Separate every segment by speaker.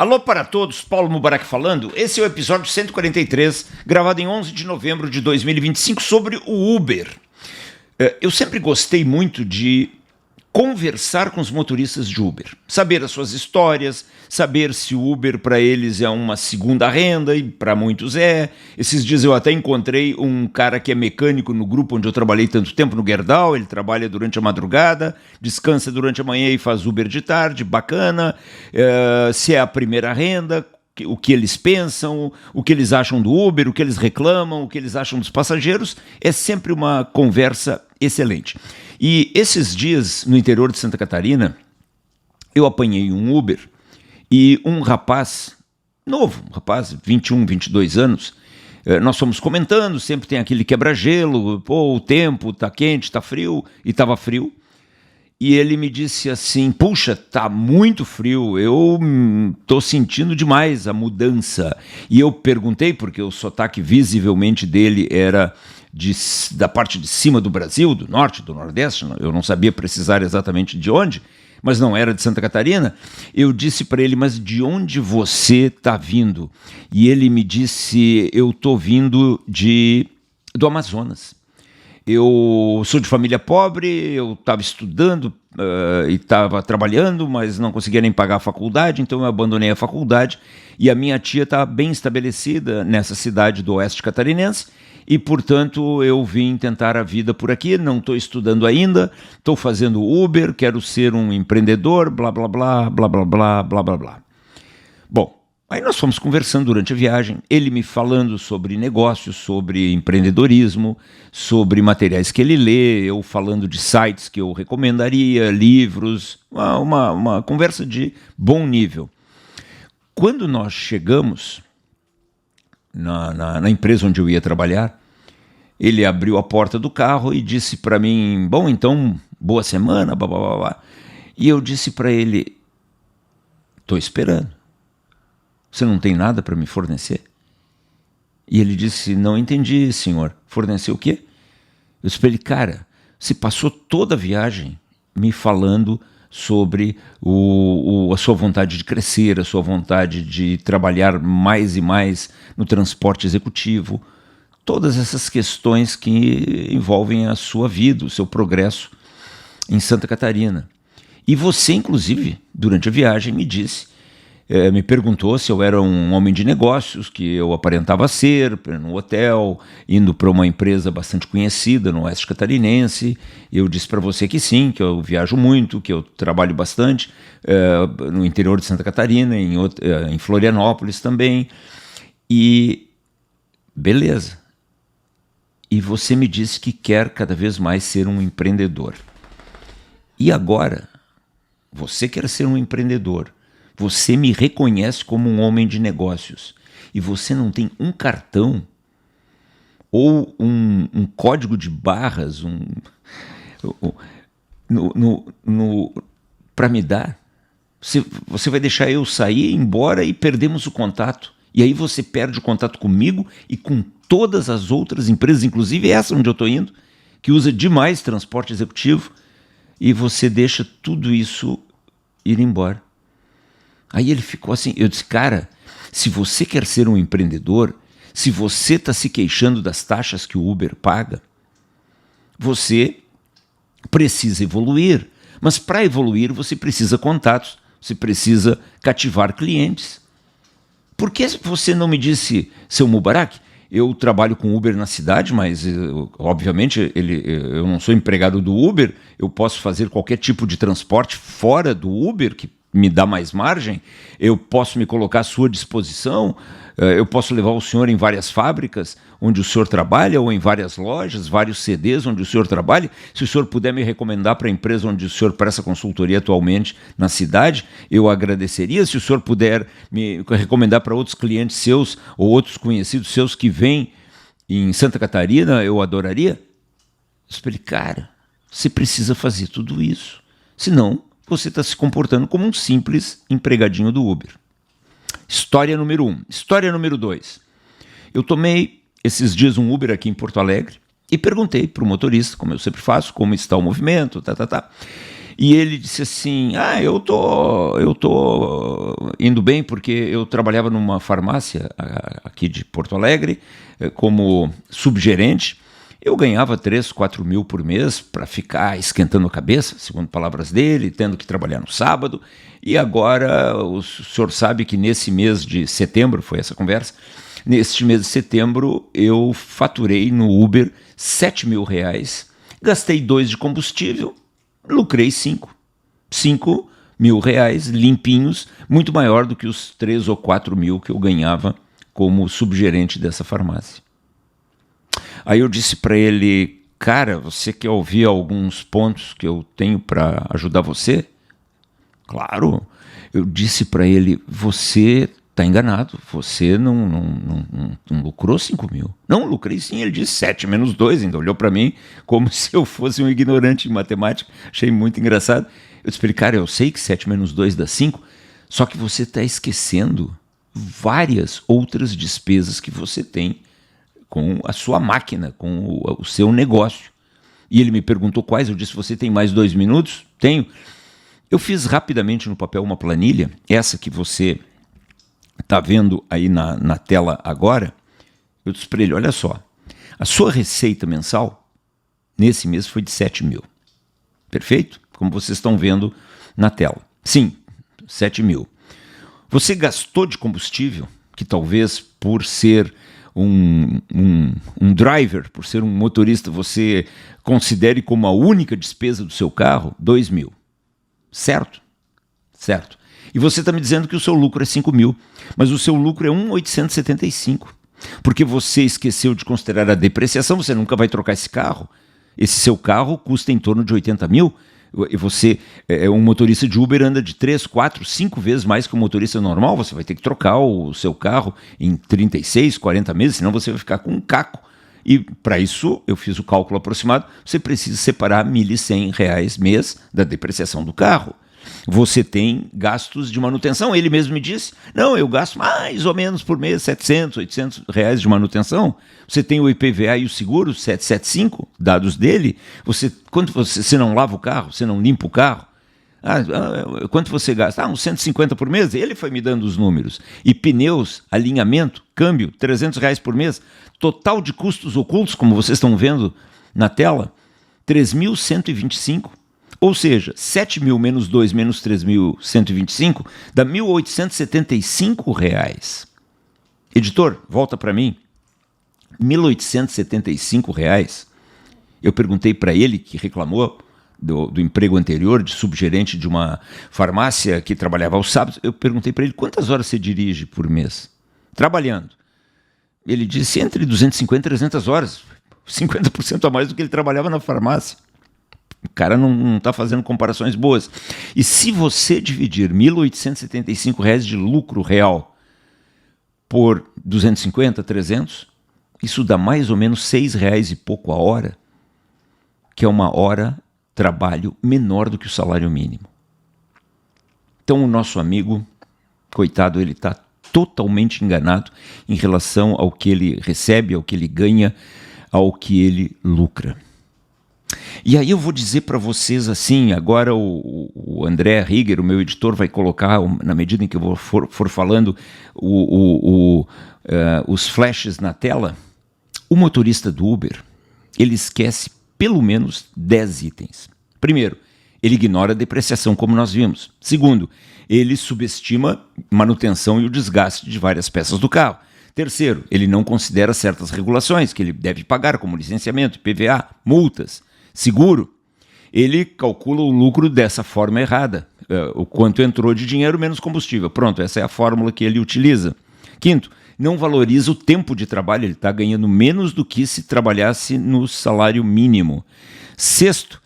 Speaker 1: Alô para todos, Paulo Mubarak falando. Esse é o episódio 143, gravado em 11 de novembro de 2025, sobre o Uber. Eu sempre gostei muito de conversar com os motoristas de Uber, saber as suas histórias, saber se o Uber para eles é uma segunda renda, e para muitos é. Esses dias eu até encontrei um cara que é mecânico no grupo onde eu trabalhei tanto tempo, no Gerdau. Ele trabalha durante a madrugada, descansa durante a manhã e faz Uber de tarde, bacana. Se é a primeira renda, o que eles pensam, o que eles acham do Uber, o que eles reclamam, o que eles acham dos passageiros. É sempre uma conversa excelente. E esses dias, no interior de Santa Catarina, eu apanhei um Uber e um rapaz novo, um rapaz, 21, 22 anos, nós fomos comentando, sempre tem aquele quebra-gelo, pô, o tempo tá quente, tá frio, e tava frio. E ele me disse assim, puxa, tá muito frio, eu tô sentindo demais a mudança. E eu perguntei, porque o sotaque visivelmente dele era da parte de cima do Brasil, do norte, do nordeste, eu não sabia precisar exatamente de onde, mas não era de Santa Catarina. Eu disse para ele, mas de onde você está vindo? E ele me disse, eu estou vindo do Amazonas. Eu sou de família pobre, eu estava estudando e estava trabalhando, mas não conseguia nem pagar a faculdade, então eu abandonei a faculdade. E a minha tia está bem estabelecida nessa cidade do oeste catarinense, e, portanto, eu vim tentar a vida por aqui. Não estou estudando ainda, estou fazendo Uber, quero ser um empreendedor, blá, blá, blá, blá, blá, blá, blá, blá, blá. Bom, aí nós fomos conversando durante a viagem, ele me falando sobre negócios, sobre empreendedorismo, sobre materiais que ele lê, eu falando de sites que eu recomendaria, livros, uma conversa de bom nível. Quando nós chegamos na empresa onde eu ia trabalhar, ele abriu a porta do carro e disse para mim, bom, então, boa semana, blá, blá, blá, blá. E eu disse para ele, estou esperando. Você não tem nada para me fornecer? E ele disse, não entendi, senhor. Fornecer o quê? Eu disse para ele, cara, você passou toda a viagem me falando sobre a sua vontade de crescer, a sua vontade de trabalhar mais e mais no transporte executivo, todas essas questões que envolvem a sua vida, o seu progresso em Santa Catarina. E você, inclusive, durante a viagem, me perguntou se eu era um homem de negócios, que eu aparentava ser, no hotel, indo para uma empresa bastante conhecida no oeste catarinense. Eu disse para você que sim, que eu viajo muito, que eu trabalho bastante no interior de Santa Catarina, em Florianópolis também. E beleza. E você me disse que quer cada vez mais ser um empreendedor. E agora, você quer ser um empreendedor. Você me reconhece como um homem de negócios e você não tem um cartão ou um código de barras para me dar. Você vai deixar eu sair, ir embora e perdemos o contato. E aí você perde o contato comigo e com todas as outras empresas, inclusive essa onde eu estou indo, que usa demais transporte executivo, e você deixa tudo isso ir embora. Aí ele ficou assim, eu disse, cara, se você quer ser um empreendedor, se você está se queixando das taxas que o Uber paga, você precisa evoluir. Mas para evoluir você precisa contatos, você precisa cativar clientes. Por que você não me disse, seu Mubarak, eu trabalho com Uber na cidade, mas obviamente eu não sou empregado do Uber, eu posso fazer qualquer tipo de transporte fora do Uber, que me dá mais margem, eu posso me colocar à sua disposição, eu posso levar o senhor em várias fábricas onde o senhor trabalha, ou em várias lojas, vários CDs onde o senhor trabalha. Se o senhor puder me recomendar para a empresa onde o senhor presta consultoria atualmente na cidade, eu agradeceria. Se o senhor puder me recomendar para outros clientes seus ou outros conhecidos seus que vêm em Santa Catarina, eu adoraria. Eu falei, cara, você precisa fazer tudo isso, senão você está se comportando como um simples empregadinho do Uber. História número 1. História número 2. Eu tomei esses dias um Uber aqui em Porto Alegre e perguntei para o motorista, como eu sempre faço, como está o movimento, E ele disse assim, eu tô indo bem porque eu trabalhava numa farmácia aqui de Porto Alegre como subgerente. Eu ganhava 3, 4 mil por mês para ficar esquentando a cabeça, segundo palavras dele, tendo que trabalhar no sábado. E agora o senhor sabe que nesse mês de setembro, foi essa conversa, neste mês de setembro eu faturei no Uber 7 mil reais, gastei 2 de combustível, lucrei 5. 5 mil reais limpinhos, muito maior do que os 3 ou 4 mil que eu ganhava como subgerente dessa farmácia. Aí eu disse para ele, cara, você quer ouvir alguns pontos que eu tenho para ajudar você? Claro. Eu disse para ele, você está enganado, você não lucrou 5 mil. Não, lucrei sim, ele disse 7 menos 2, ainda olhou para mim como se eu fosse um ignorante em matemática, achei muito engraçado. Eu disse para ele, cara, eu sei que 7 menos 2 dá 5, só que você está esquecendo várias outras despesas que você tem com a sua máquina, com o seu negócio. E ele me perguntou quais, eu disse, você tem mais 2 minutos? Tenho. Eu fiz rapidamente no papel uma planilha, essa que você está vendo aí na tela agora. Eu disse para ele, olha só, a sua receita mensal nesse mês foi de 7 mil. Perfeito? Como vocês estão vendo na tela. Sim, 7 mil. Você gastou de combustível, que talvez por ser um driver, por ser um motorista, você considere como a única despesa do seu carro, 2 mil. Certo? Certo. E você está me dizendo que o seu lucro é 5 mil, mas o seu lucro é 1.875, porque você esqueceu de considerar a depreciação, você nunca vai trocar esse carro. Esse seu carro custa em torno de 80 mil, e você, um motorista de Uber anda de 3, 4, 5 vezes mais que um motorista normal, você vai ter que trocar o seu carro em 36, 40 meses, senão você vai ficar com um caco. E para isso, eu fiz o cálculo aproximado, você precisa separar R$ 1.100 mês da depreciação do carro. Você tem gastos de manutenção, ele mesmo me disse, não, eu gasto mais ou menos por mês, 700, 800 reais de manutenção. Você tem o IPVA e o seguro, 775, dados dele. Quanto você não lava o carro, você não limpa o carro, quanto você gasta? Uns 150 por mês? Ele foi me dando os números. E pneus, alinhamento, câmbio, 300 reais por mês. Total de custos ocultos, como vocês estão vendo na tela, 3.125. Ou seja, 7 mil menos 2 menos 3.125 dá R$ 1.875. Editor, volta para mim. R$ 1.875. Eu perguntei para ele, que reclamou do emprego anterior, de subgerente de uma farmácia que trabalhava aos sábados, eu perguntei para ele, quantas horas você dirige por mês? Trabalhando. Ele disse entre 250 e 300 horas, 50% a mais do que ele trabalhava na farmácia. O cara não está fazendo comparações boas. E se você dividir R$ 1.875 de lucro real por 250, 300, isso dá mais ou menos R$ 6 e pouco a hora, que é uma hora trabalho menor do que o salário mínimo. Então o nosso amigo, coitado, ele está totalmente enganado em relação ao que ele recebe, ao que ele ganha, ao que ele lucra. E aí eu vou dizer para vocês assim, agora o André Rieger, o meu editor, vai colocar, na medida em que eu for falando, os flashes na tela. O motorista do Uber, ele esquece pelo menos 10 itens. Primeiro, ele ignora a depreciação, como nós vimos. Segundo, ele subestima manutenção e o desgaste de várias peças do carro. Terceiro, ele não considera certas regulações que ele deve pagar, como licenciamento, IPVA, multas. Seguro, ele calcula o lucro dessa forma errada, o quanto entrou de dinheiro menos combustível. Pronto, essa é a fórmula que ele utiliza. Quinto, não valoriza o tempo de trabalho, ele está ganhando menos do que se trabalhasse no salário mínimo. Sexto,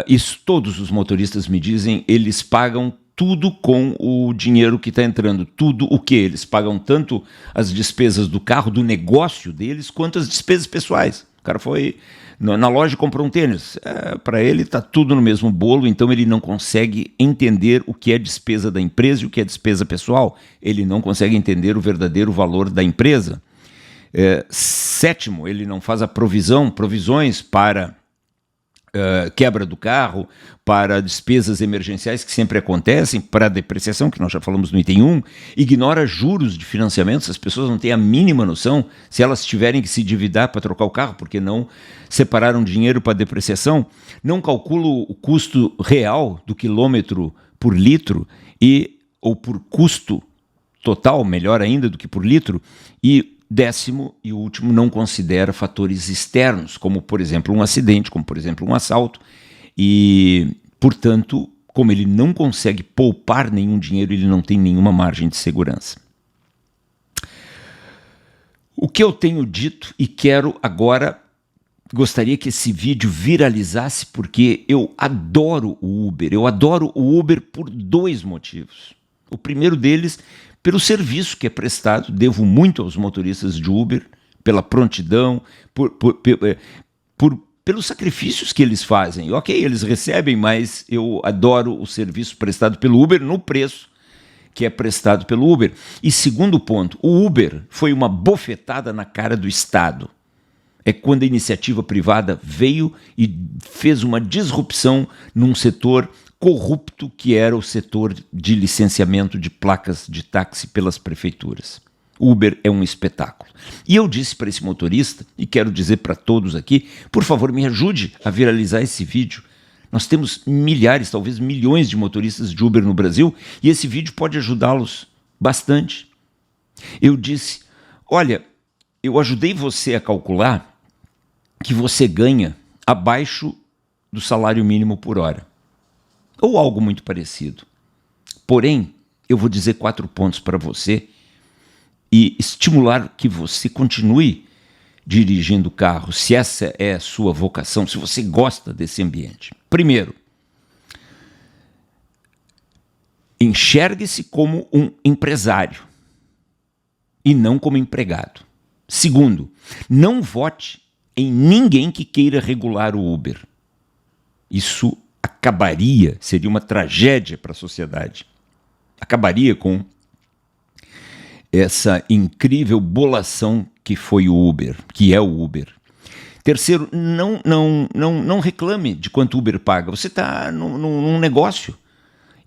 Speaker 1: isso todos os motoristas me dizem, eles pagam tudo com o dinheiro que está entrando. Tudo o que? Eles pagam tanto as despesas do carro, do negócio deles, quanto as despesas pessoais. O cara foi na loja e comprou um tênis. Para ele está tudo no mesmo bolo, então ele não consegue entender o que é despesa da empresa e o que é despesa pessoal. Ele não consegue entender o verdadeiro valor da empresa. Sétimo, ele não faz provisões para quebra do carro, para despesas emergenciais que sempre acontecem, para a depreciação, que nós já falamos no item 1, ignora juros de financiamento, as pessoas não têm a mínima noção, se elas tiverem que se endividar para trocar o carro, porque não separaram dinheiro para depreciação, não calcula o custo real do quilômetro por litro, ou por custo total, melhor ainda do que por litro, e décimo e último, não considera fatores externos, como, por exemplo, um acidente, como, por exemplo, um assalto. E, portanto, como ele não consegue poupar nenhum dinheiro, ele não tem nenhuma margem de segurança. O que eu tenho dito e quero agora, gostaria que esse vídeo viralizasse, porque eu adoro o Uber. Eu adoro o Uber por 2 motivos. O primeiro deles, pelo serviço que é prestado, devo muito aos motoristas de Uber, pela prontidão, pelos sacrifícios que eles fazem. Ok, eles recebem, mas eu adoro o serviço prestado pelo Uber no preço que é prestado pelo Uber. E segundo ponto, o Uber foi uma bofetada na cara do Estado. É quando a iniciativa privada veio e fez uma disrupção num setor corrupto que era o setor de licenciamento de placas de táxi pelas prefeituras. Uber é um espetáculo. E eu disse para esse motorista, e quero dizer para todos aqui, por favor, me ajude a viralizar esse vídeo. Nós temos milhares, talvez milhões de motoristas de Uber no Brasil, e esse vídeo pode ajudá-los bastante. Eu disse, olha, eu ajudei você a calcular que você ganha abaixo do salário mínimo por hora. Ou algo muito parecido. Porém, eu vou dizer 4 pontos para você e estimular que você continue dirigindo o carro, se essa é a sua vocação, se você gosta desse ambiente. Primeiro, enxergue-se como um empresário e não como empregado. Segundo, não vote em ninguém que queira regular o Uber. Isso acabaria, seria uma tragédia para a sociedade. Acabaria com essa incrível bolação que foi o Uber, que é o Uber. Terceiro, não reclame de quanto o Uber paga. Você está num negócio.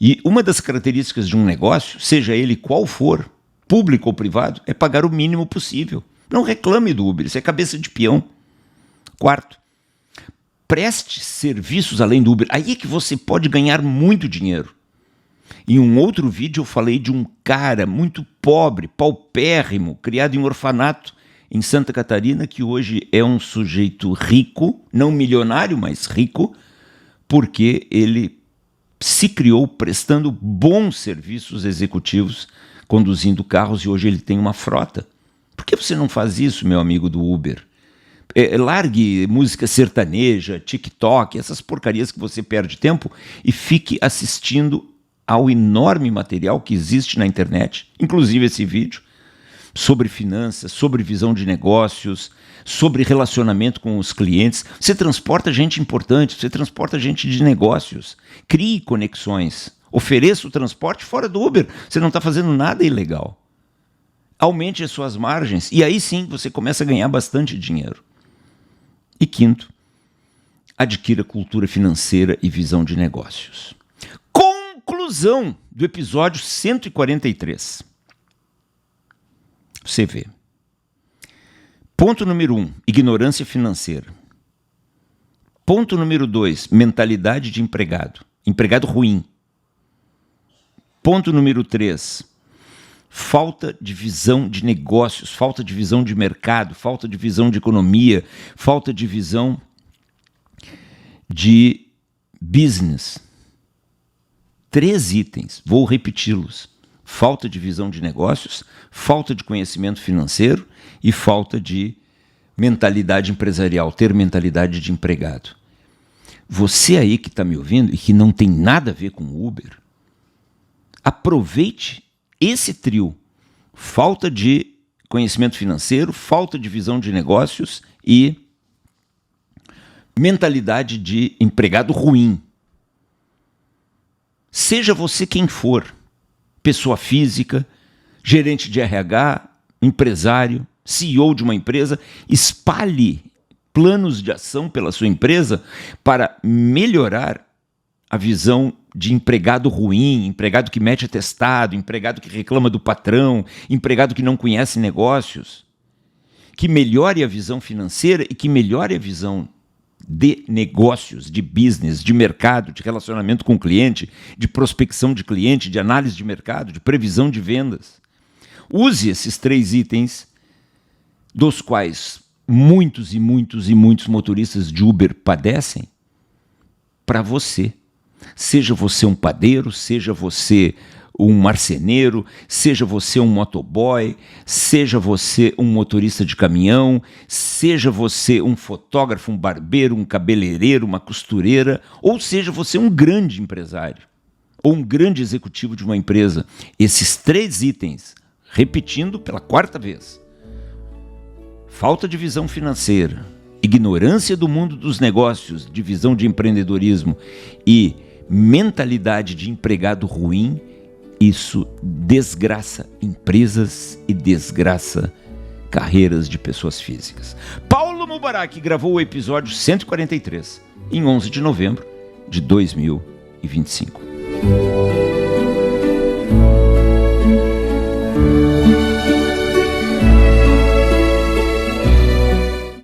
Speaker 1: E uma das características de um negócio, seja ele qual for, público ou privado, é pagar o mínimo possível. Não reclame do Uber, isso é cabeça de peão. Quarto, preste serviços além do Uber. Aí é que você pode ganhar muito dinheiro. Em um outro vídeo eu falei de um cara muito pobre, paupérrimo, criado em orfanato em Santa Catarina, que hoje é um sujeito rico, não milionário, mas rico, porque ele se criou prestando bons serviços executivos, conduzindo carros, e hoje ele tem uma frota. Por que você não faz isso, meu amigo do Uber? Largue música sertaneja, TikTok, essas porcarias que você perde tempo e fique assistindo ao enorme material que existe na internet, inclusive esse vídeo, sobre finanças, sobre visão de negócios, sobre relacionamento com os clientes. Você transporta gente importante, você transporta gente de negócios. Crie conexões, ofereça o transporte fora do Uber. Você não está fazendo nada ilegal. Aumente as suas margens e aí sim você começa a ganhar bastante dinheiro. E quinto, adquira cultura financeira e visão de negócios. Conclusão do episódio 143. Você vê. Ponto número 1, ignorância financeira. Ponto número 2, mentalidade de empregado. Empregado ruim. Ponto número 3, falta de visão de negócios, falta de visão de mercado, falta de visão de economia, falta de visão de business. 3 itens, vou repeti-los. Falta de visão de negócios, falta de conhecimento financeiro e falta de mentalidade empresarial, ter mentalidade de empregado. Você aí que está me ouvindo e que não tem nada a ver com o Uber, aproveite esse trio: falta de conhecimento financeiro, falta de visão de negócios e mentalidade de empregado ruim. Seja você quem for, pessoa física, gerente de RH, empresário, CEO de uma empresa, espalhe planos de ação pela sua empresa para melhorar a visão de empregado ruim, empregado que mete atestado, empregado que reclama do patrão, empregado que não conhece negócios. Que melhore a visão financeira e que melhore a visão de negócios, de business, de mercado, de relacionamento com o cliente, de prospecção de cliente, de análise de mercado, de previsão de vendas. Use esses 3 itens, dos quais muitos e muitos e muitos motoristas de Uber padecem, para você. Seja você um padeiro, seja você um marceneiro, seja você um motoboy, seja você um motorista de caminhão, seja você um fotógrafo, um barbeiro, um cabeleireiro, uma costureira, ou seja você um grande empresário ou um grande executivo de uma empresa. Esses 3 itens, repetindo pela 4ª vez: falta de visão financeira, ignorância do mundo dos negócios, de visão de empreendedorismo e mentalidade de empregado ruim, isso desgraça empresas e desgraça carreiras de pessoas físicas. Paulo Mubarak gravou o episódio 143 em 11 de novembro de 2025.